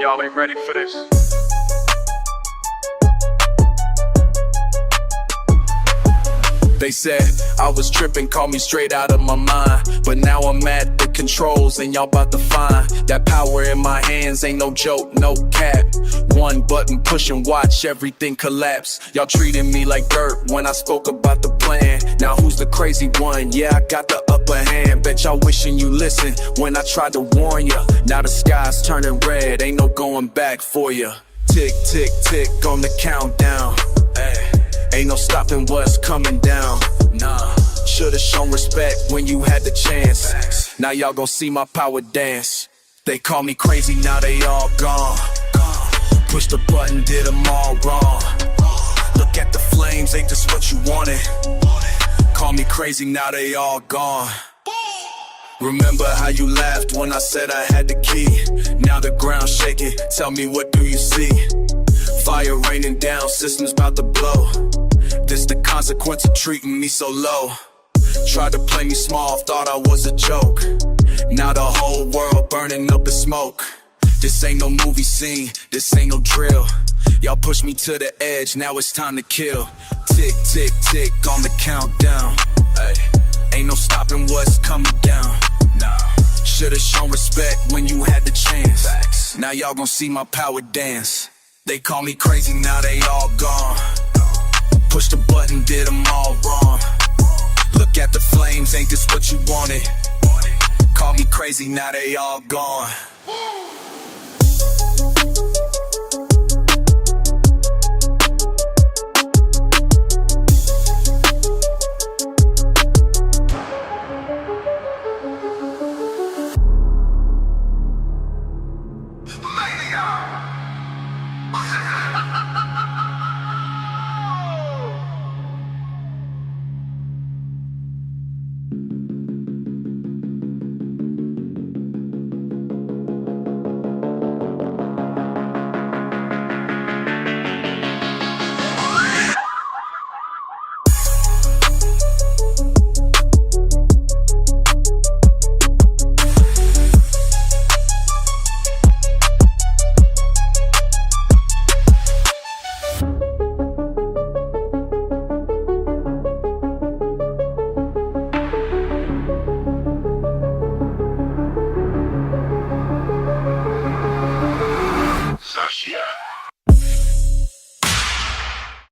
Y'all ain't ready for this. They said I was trippin', call me straight out of my mind. But now I'm at the controls and y'all bout to find that power in my hands ain't no joke, no cap. One button push and watch everything collapse. Y'all treating me like dirt when I spoke about the plan. Now who's the crazy one? Yeah, I got the upper hand. Bet y'all wishing you listened when I tried to warn ya. Now the sky's turning red, ain't no going back for ya. Tick, tick, tick on the countdown. Ay. Ain't no stopping what's coming down. Nah, should've shown respect when you had the chance. Now y'all gon' see my power dance. They call me crazy, now they all gone. Push the button, did them all wrong. Look at the flames, ain't this what you wanted? Call me crazy, now they all gone. Remember how you laughed when I said I had the key? Now the ground's shaking, tell me what do you see? Fire raining down, systems about to blow. This the consequence of treating me so low. Tried to play me small, thought I was a joke. Now the whole world burning up in smoke. This ain't no movie scene, this ain't no drill. Y'all push me to the edge, now it's time to kill. Tick, tick, tick on the countdown. Ay, ain't no stopping what's coming down. Nah, should've shown respect when you had the chance. Now y'all gon' see my power dance. They call me crazy, now they all gone. Push the button, did them all wrong. Look at the flames, ain't this what you wanted? Call me crazy, now they all gone.